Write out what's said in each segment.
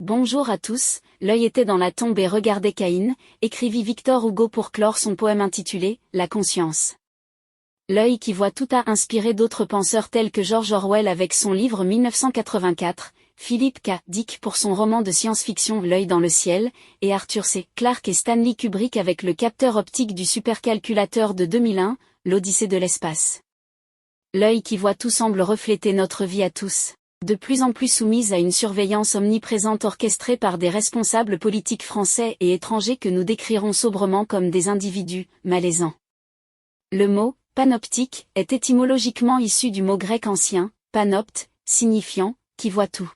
Bonjour à tous, l'œil était dans la tombe et regardait Caïn, écrivit Victor Hugo pour clore son poème intitulé « La conscience ». L'œil qui voit tout a inspiré d'autres penseurs tels que George Orwell avec son livre 1984, Philip K. Dick pour son roman de science-fiction L'œil dans le ciel, et Arthur C. Clarke et Stanley Kubrick avec le capteur optique du supercalculateur de 2001, l'Odyssée de l'espace. L'œil qui voit tout semble refléter notre vie à tous, de plus en plus soumise à une surveillance omniprésente orchestrée par des responsables politiques français et étrangers que nous décrirons sobrement comme des individus malaisants. Le mot « panoptique » est étymologiquement issu du mot grec ancien « panopte », signifiant « qui voit tout ».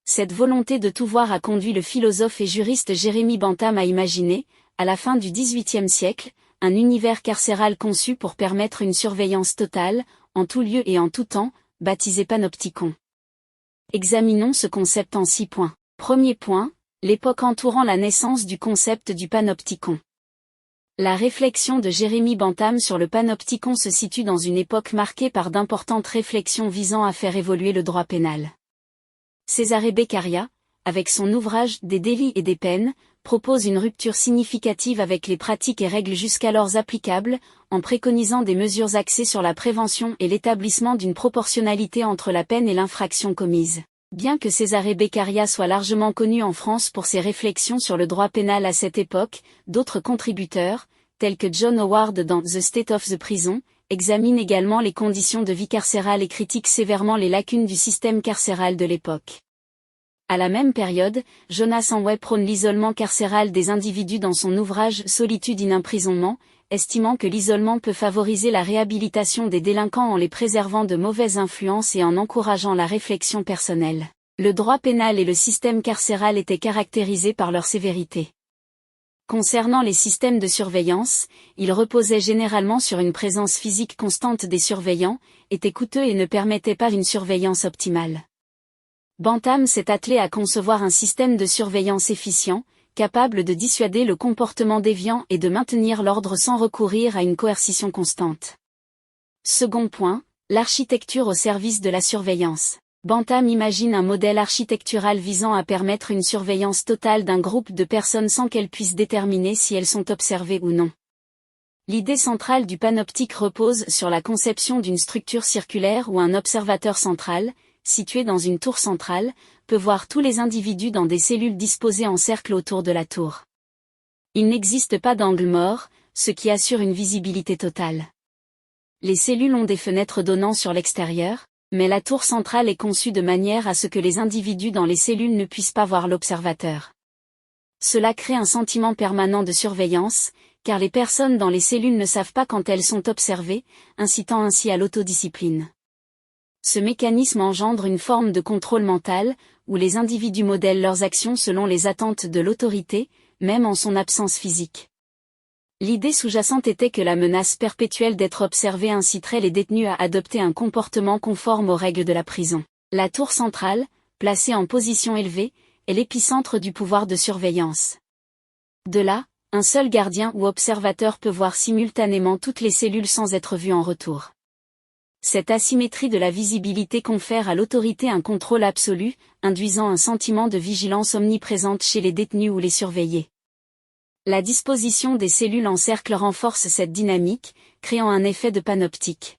Cette volonté de tout voir a conduit le philosophe et juriste Jérémie Bentham à imaginer, à la fin du XVIIIe siècle, un univers carcéral conçu pour permettre une surveillance totale, en tout lieu et en tout temps, baptisé panopticon. Examinons ce concept en 6 points. Premier point, l'époque entourant la naissance du concept du panopticon. La réflexion de Jérémie Bentham sur le panopticon se situe dans une époque marquée par d'importantes réflexions visant à faire évoluer le droit pénal. Cesare Beccaria, avec son ouvrage Des délits et des peines, propose une rupture significative avec les pratiques et règles jusqu'alors applicables, en préconisant des mesures axées sur la prévention et l'établissement d'une proportionnalité entre la peine et l'infraction commise. Bien que Cesare Beccaria soit largement connu en France pour ses réflexions sur le droit pénal à cette époque, d'autres contributeurs, tels que John Howard dans The State of the Prison, examinent également les conditions de vie carcérale et critiquent sévèrement les lacunes du système carcéral de l'époque. À la même période, Jonas Hanway prône l'isolement carcéral des individus dans son ouvrage Solitude in Imprisonment, estimant que l'isolement peut favoriser la réhabilitation des délinquants en les préservant de mauvaises influences et en encourageant la réflexion personnelle. Le droit pénal et le système carcéral étaient caractérisés par leur sévérité. Concernant les systèmes de surveillance, ils reposaient généralement sur une présence physique constante des surveillants, étaient coûteux et ne permettaient pas une surveillance optimale. Bentham s'est attelé à concevoir un système de surveillance efficient, capable de dissuader le comportement déviant et de maintenir l'ordre sans recourir à une coercition constante. Second point, l'architecture au service de la surveillance. Bentham imagine un modèle architectural visant à permettre une surveillance totale d'un groupe de personnes sans qu'elles puissent déterminer si elles sont observées ou non. L'idée centrale du panoptique repose sur la conception d'une structure circulaire où un observateur central, situé dans une tour centrale, peut voir tous les individus dans des cellules disposées en cercle autour de la tour. Il n'existe pas d'angle mort, ce qui assure une visibilité totale. Les cellules ont des fenêtres donnant sur l'extérieur, mais la tour centrale est conçue de manière à ce que les individus dans les cellules ne puissent pas voir l'observateur. Cela crée un sentiment permanent de surveillance, car les personnes dans les cellules ne savent pas quand elles sont observées, incitant ainsi à l'autodiscipline. Ce mécanisme engendre une forme de contrôle mental, où les individus modèlent leurs actions selon les attentes de l'autorité, même en son absence physique. L'idée sous-jacente était que la menace perpétuelle d'être observé inciterait les détenus à adopter un comportement conforme aux règles de la prison. La tour centrale, placée en position élevée, est l'épicentre du pouvoir de surveillance. De là, un seul gardien ou observateur peut voir simultanément toutes les cellules sans être vu en retour. Cette asymétrie de la visibilité confère à l'autorité un contrôle absolu, induisant un sentiment de vigilance omniprésente chez les détenus ou les surveillés. La disposition des cellules en cercle renforce cette dynamique, créant un effet de panoptique.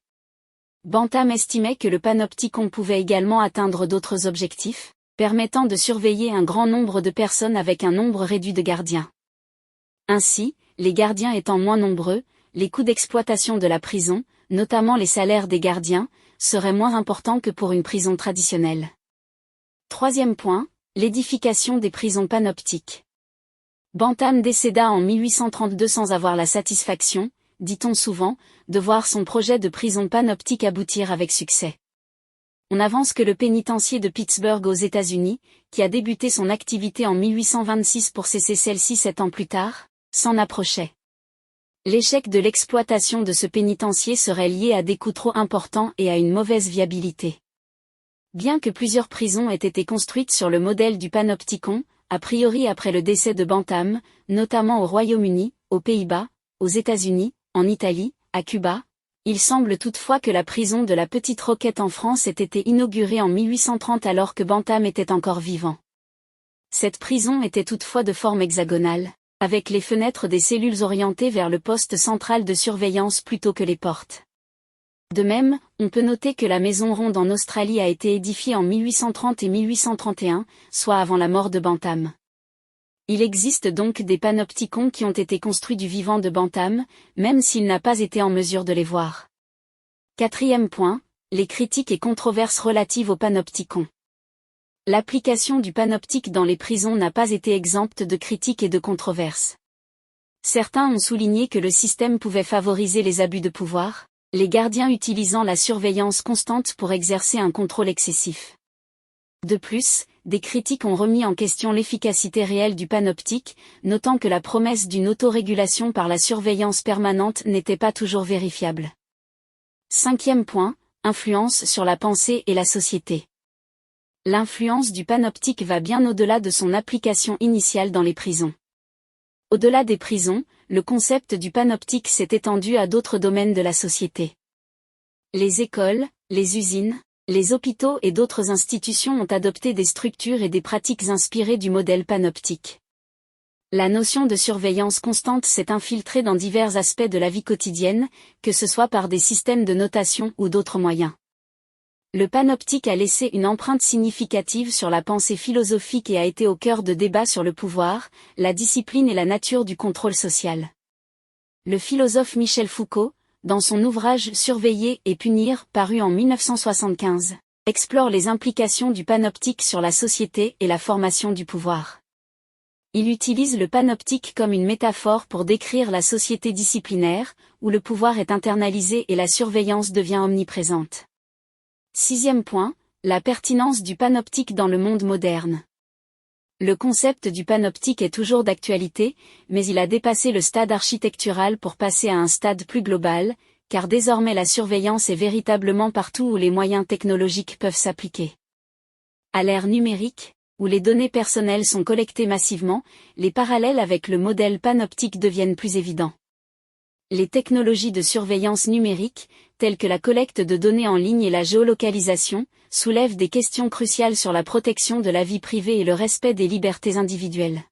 Bentham estimait que le panopticon pouvait également atteindre d'autres objectifs, permettant de surveiller un grand nombre de personnes avec un nombre réduit de gardiens. Ainsi, les gardiens étant moins nombreux, les coûts d'exploitation de la prison, notamment les salaires des gardiens, seraient moins importants que pour une prison traditionnelle. Troisième point, l'édification des prisons panoptiques. Bentham décéda en 1832 sans avoir la satisfaction, dit-on souvent, de voir son projet de prison panoptique aboutir avec succès. On avance que le pénitencier de Pittsburgh aux États-Unis, qui a débuté son activité en 1826 pour cesser celle-ci 7 ans plus tard, s'en approchait. L'échec de l'exploitation de ce pénitencier serait lié à des coûts trop importants et à une mauvaise viabilité. Bien que plusieurs prisons aient été construites sur le modèle du panopticon, a priori après le décès de Bentham, notamment au Royaume-Uni, aux Pays-Bas, aux États-Unis, en Italie, à Cuba, il semble toutefois que la prison de la Petite Roquette en France ait été inaugurée en 1830 alors que Bentham était encore vivant. Cette prison était toutefois de forme hexagonale, avec les fenêtres des cellules orientées vers le poste central de surveillance plutôt que les portes. De même, on peut noter que la maison ronde en Australie a été édifiée en 1830 et 1831, soit avant la mort de Bantam. Il existe donc des panopticons qui ont été construits du vivant de Bantam, même s'il n'a pas été en mesure de les voir. 4e point, les critiques et controverses relatives aux panopticons. L'application du panoptique dans les prisons n'a pas été exempte de critiques et de controverses. Certains ont souligné que le système pouvait favoriser les abus de pouvoir, les gardiens utilisant la surveillance constante pour exercer un contrôle excessif. De plus, des critiques ont remis en question l'efficacité réelle du panoptique, notant que la promesse d'une autorégulation par la surveillance permanente n'était pas toujours vérifiable. 5e point, influence sur la pensée et la société. L'influence du panoptique va bien au-delà de son application initiale dans les prisons. Au-delà des prisons, le concept du panoptique s'est étendu à d'autres domaines de la société. Les écoles, les usines, les hôpitaux et d'autres institutions ont adopté des structures et des pratiques inspirées du modèle panoptique. La notion de surveillance constante s'est infiltrée dans divers aspects de la vie quotidienne, que ce soit par des systèmes de notation ou d'autres moyens. Le panoptique a laissé une empreinte significative sur la pensée philosophique et a été au cœur de débats sur le pouvoir, la discipline et la nature du contrôle social. Le philosophe Michel Foucault, dans son ouvrage Surveiller et punir, paru en 1975, explore les implications du panoptique sur la société et la formation du pouvoir. Il utilise le panoptique comme une métaphore pour décrire la société disciplinaire, où le pouvoir est internalisé et la surveillance devient omniprésente. 6e point, la pertinence du panoptique dans le monde moderne. Le concept du panoptique est toujours d'actualité, mais il a dépassé le stade architectural pour passer à un stade plus global, car désormais la surveillance est véritablement partout où les moyens technologiques peuvent s'appliquer. À l'ère numérique, où les données personnelles sont collectées massivement, les parallèles avec le modèle panoptique deviennent plus évidents. Les technologies de surveillance numérique, telles que la collecte de données en ligne et la géolocalisation, soulèvent des questions cruciales sur la protection de la vie privée et le respect des libertés individuelles.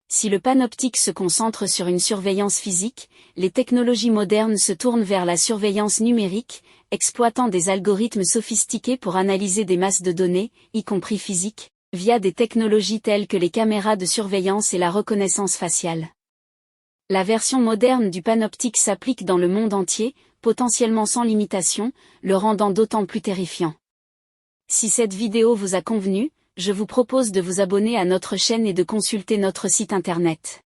Si le panoptique se concentre sur une surveillance physique, les technologies modernes se tournent vers la surveillance numérique, exploitant des algorithmes sophistiqués pour analyser des masses de données, y compris physiques, via des technologies telles que les caméras de surveillance et la reconnaissance faciale. La version moderne du panoptique s'applique dans le monde entier, potentiellement sans limitation, le rendant d'autant plus terrifiant. Si cette vidéo vous a convenu, je vous propose de vous abonner à notre chaîne et de consulter notre site internet.